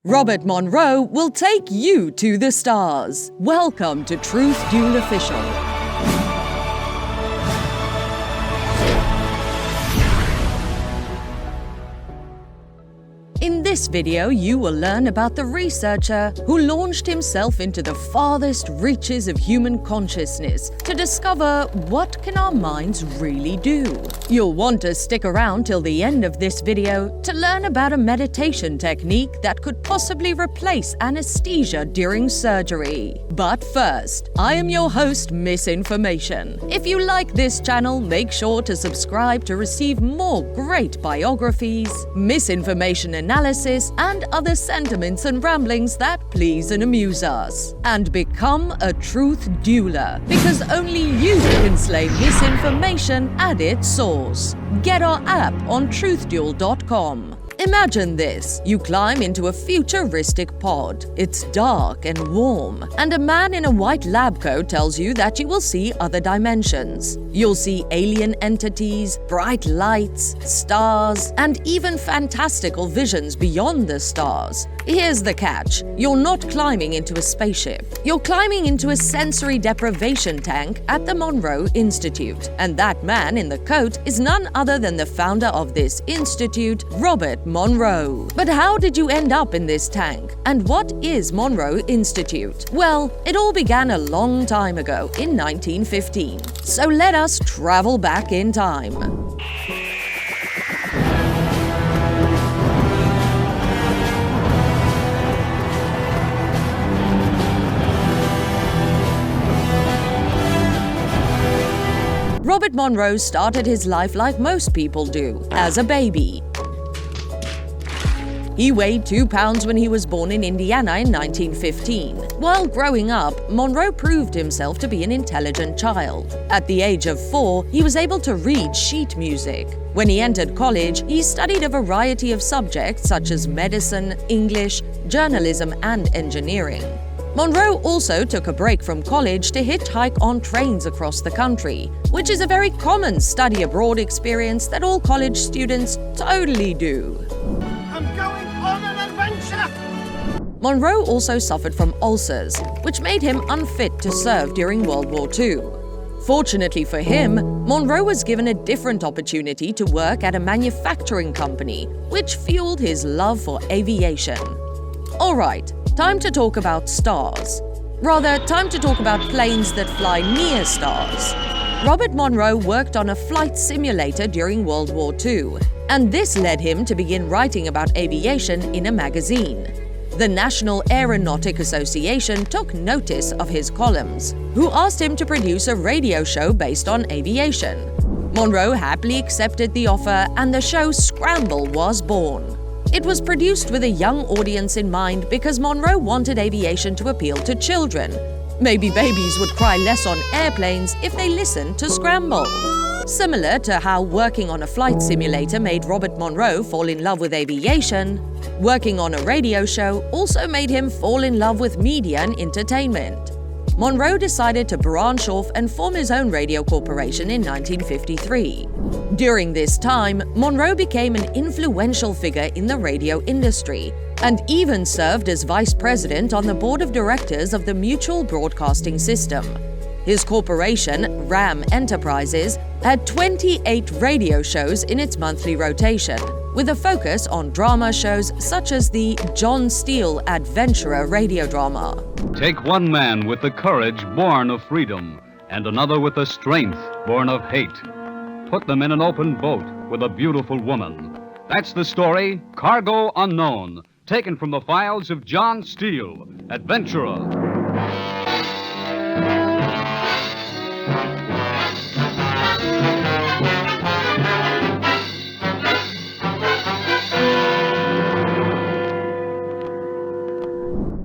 Robert Monroe will take you to the stars. Welcome to Truth Duel Official. In this video, you will learn about the researcher who launched himself into the farthest reaches of human consciousness to discover what can our minds really do. You'll want to stick around till the end of this video to learn about a meditation technique that could possibly replace anesthesia during surgery. But first, I am your host, Misinformation. If you like this channel, make sure to subscribe to receive more great biographies, misinformation analysis, and other sentiments and ramblings that please and amuse us. And become a truth dueler, because only you can slay misinformation at its source. Get our app on truthduel.com. Imagine this. You climb into a futuristic pod. It's dark and warm, and a man in a white lab coat tells you that you will see other dimensions. You'll see alien entities, bright lights, stars, and even fantastical visions beyond the stars. Here's the catch. You're not climbing into a spaceship. You're climbing into a sensory deprivation tank at the Monroe Institute. And that man in the coat is none other than the founder of this institute, Robert Monroe. But how did you end up in this tank? And what is Monroe Institute? Well, it all began a long time ago in 1915. So let us travel back in time. Robert Monroe started his life like most people do, as a baby. He weighed 2 pounds when he was born in Indiana in 1915. While growing up, Monroe proved himself to be an intelligent child. At the age of 4, he was able to read sheet music. When he entered college, he studied a variety of subjects such as medicine, English, journalism, and engineering. Monroe also took a break from college to hitchhike on trains across the country, which is a very common study abroad experience that all college students totally do. I'm going on an adventure! Monroe also suffered from ulcers, which made him unfit to serve during World War II. Fortunately for him, Monroe was given a different opportunity to work at a manufacturing company, which fueled his love for aviation. All right, time to talk about stars. Rather, time to talk about planes that fly near stars. Robert Monroe worked on a flight simulator during World War II, and this led him to begin writing about aviation in a magazine. The National Aeronautic Association took notice of his columns, who asked him to produce a radio show based on aviation. Monroe happily accepted the offer, and the show Scramble was born. It was produced with a young audience in mind because Monroe wanted aviation to appeal to children. Maybe babies would cry less on airplanes if they listened to Scramble. Similar to how working on a flight simulator made Robert Monroe fall in love with aviation, working on a radio show also made him fall in love with media and entertainment. Monroe decided to branch off and form his own radio corporation in 1953. During this time, Monroe became an influential figure in the radio industry and even served as vice president on the board of directors of the Mutual Broadcasting System. His corporation, RAM Enterprises, had 28 radio shows in its monthly rotation, with a focus on drama shows such as the John Steele Adventurer radio drama. Take one man with the courage born of freedom, and another with the strength born of hate. Put them in an open boat with a beautiful woman. That's the story, Cargo Unknown, taken from the files of John Steele, Adventurer.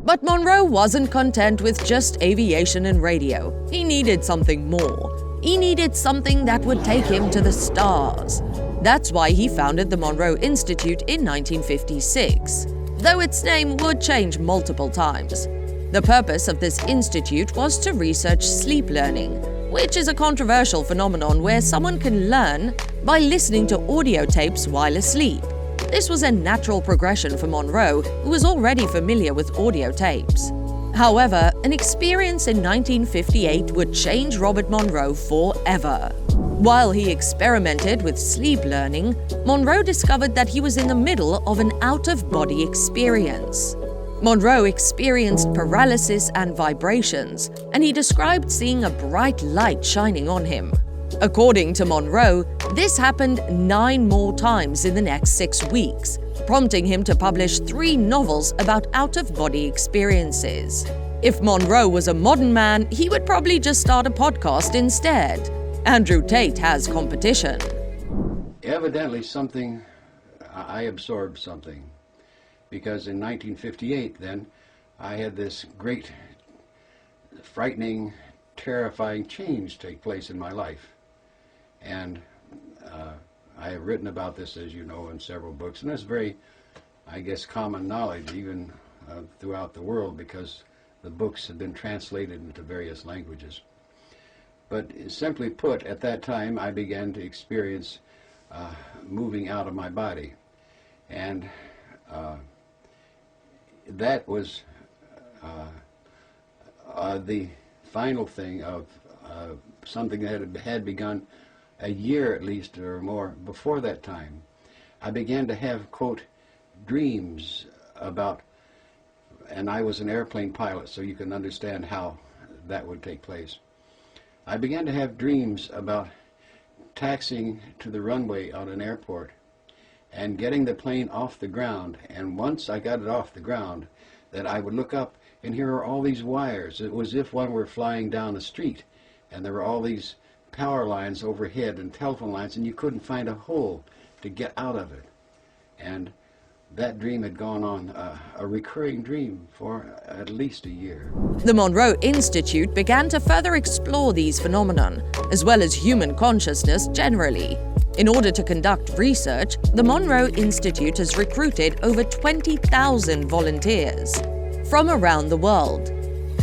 But Monroe wasn't content with just aviation and radio. He needed something more. He needed something that would take him to the stars. That's why he founded the Monroe Institute in 1956, though its name would change multiple times. The purpose of this institute was to research sleep learning, which is a controversial phenomenon where someone can learn by listening to audio tapes while asleep. This was a natural progression for Monroe, who was already familiar with audio tapes. However, an experience in 1958 would change Robert Monroe forever. While he experimented with sleep learning, Monroe discovered that he was in the middle of an out-of-body experience. Monroe experienced paralysis and vibrations, and he described seeing a bright light shining on him. According to Monroe, this happened 9 more times in the next 6 weeks, prompting him to publish 3 novels about out-of-body experiences. If Monroe was a modern man, he would probably just start a podcast instead. Andrew Tate has competition. Evidently I absorbed something, because in 1958 then, I had this great, frightening, terrifying change take place in my life. And I have written about this, as you know, in several books, and it's very, I guess, common knowledge even throughout the world, because the books have been translated into various languages. But simply put, at that time I began to experience moving out of my body, and that was the final thing of something that had begun a year at least or more before that time. I began to have, quote, dreams about, and I was an airplane pilot, so you can understand how that would take place. I began to have dreams about taxiing to the runway on an airport and getting the plane off the ground, and once I got it off the ground, that I would look up and here are all these wires. It was as if one were flying down the street, and there were all these power lines overhead and telephone lines, and you couldn't find a hole to get out of it. And that dream had gone on, a recurring dream, for at least a year. The Monroe Institute began to further explore these phenomena, as well as human consciousness generally. In order to conduct research, the Monroe Institute has recruited over 20,000 volunteers from around the world.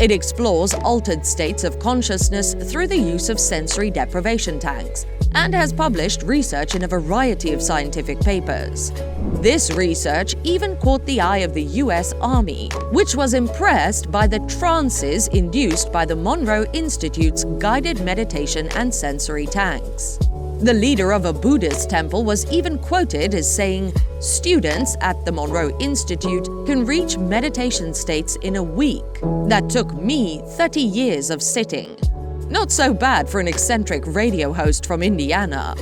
It explores altered states of consciousness through the use of sensory deprivation tanks and has published research in a variety of scientific papers. This research even caught the eye of the US Army, which was impressed by the trances induced by the Monroe Institute's guided meditation and sensory tanks. The leader of a Buddhist temple was even quoted as saying, "Students at the Monroe Institute can reach meditation states in a week. That took me 30 years of sitting." Not so bad for an eccentric radio host from Indiana.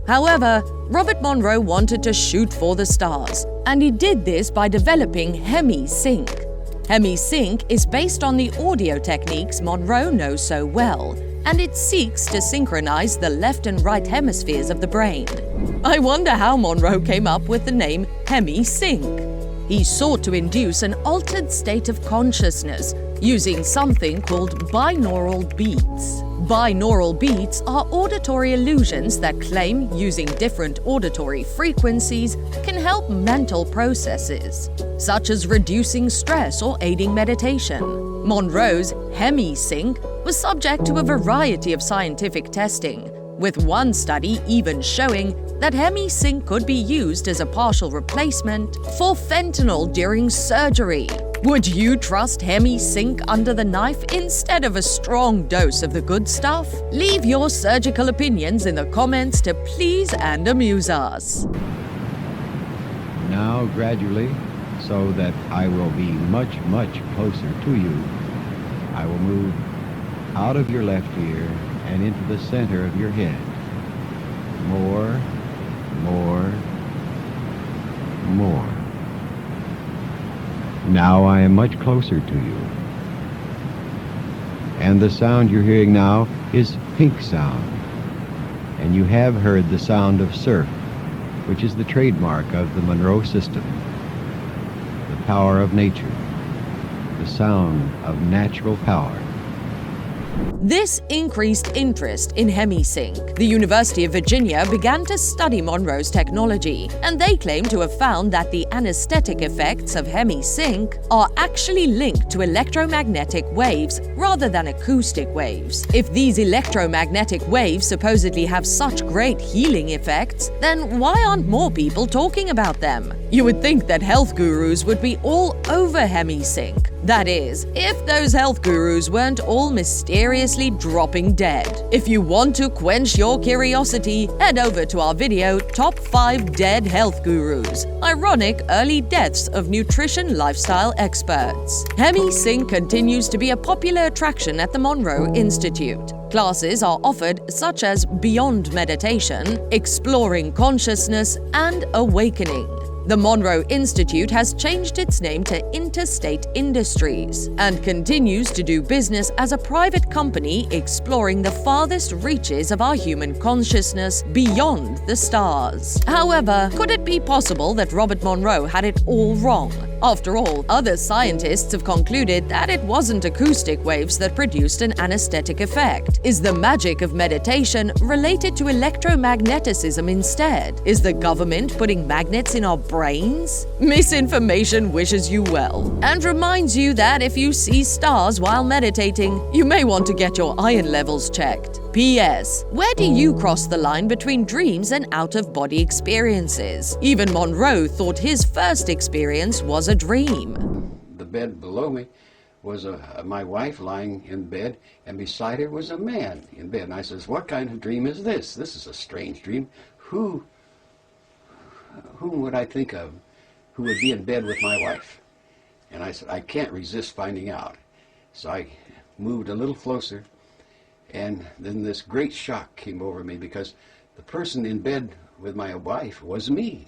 However, Robert Monroe wanted to shoot for the stars, and he did this by developing Hemi-Sync. Hemi-Sync is based on the audio techniques Monroe knows so well, and it seeks to synchronize the left and right hemispheres of the brain. I wonder how Monroe came up with the name Hemi-Sync. He sought to induce an altered state of consciousness using something called binaural beats. Binaural beats are auditory illusions that claim using different auditory frequencies can help mental processes, such as reducing stress or aiding meditation. Monroe's Hemi-Sync was subject to a variety of scientific testing, with one study even showing that Hemi-Sync could be used as a partial replacement for fentanyl during surgery. Would you trust Hemi-Sync under the knife instead of a strong dose of the good stuff? Leave your surgical opinions in the comments to please and amuse us. Now, gradually, so that I will be much, much closer to you, I will move out of your left ear and into the center of your head. More, more, more. Now I am much closer to you. And the sound you're hearing now is pink sound. And you have heard the sound of surf, which is the trademark of the Monroe system. The power of nature, the sound of natural power. This increased interest in HemiSync. The University of Virginia began to study Monroe's technology, and they claim to have found that the anesthetic effects of HemiSync are actually linked to electromagnetic waves rather than acoustic waves. If these electromagnetic waves supposedly have such great healing effects, then why aren't more people talking about them? You would think that health gurus would be all over HemiSync. That is, if those health gurus weren't all mysteriously dropping dead. If you want to quench your curiosity, head over to our video, Top 5 Dead Health Gurus. Ironic early deaths of nutrition lifestyle experts. HemiSync continues to be a popular attraction at the Monroe Institute. Classes are offered such as Beyond Meditation, Exploring Consciousness, and Awakening. The Monroe Institute has changed its name to Interstate Industries and continues to do business as a private company exploring the farthest reaches of our human consciousness beyond the stars. However, could it be possible that Robert Monroe had it all wrong? After all, other scientists have concluded that it wasn't acoustic waves that produced an anesthetic effect. Is the magic of meditation related to electromagnetism instead? Is the government putting magnets in our brains? Misinformation wishes you well and reminds you that if you see stars while meditating, you may want to get your iron levels checked. P.S. Where do you cross the line between dreams and out-of-body experiences? Even Monroe thought his first experience was a dream. The bed below me was my wife lying in bed, and beside her was a man in bed. And I says, "What kind of dream is this? This is a strange dream. Whom would I think of who would be in bed with my wife?" And I said, "I can't resist finding out." So I moved a little closer, and then this great shock came over me because the person in bed with my wife was me.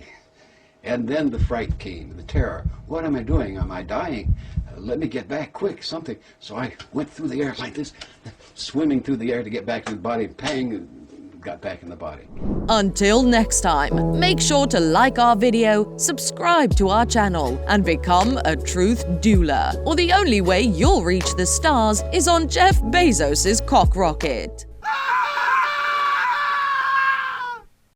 And then the fright came, the terror. What am I doing? Am I dying? Let me get back quick, something. So I went through the air like this, swimming through the air to get back in the body. Pang, got back in the body. Until next time, make sure to like our video, subscribe to our channel, and become a truth doula. Or the only way you'll reach the stars is on Jeff Bezos' cock rocket.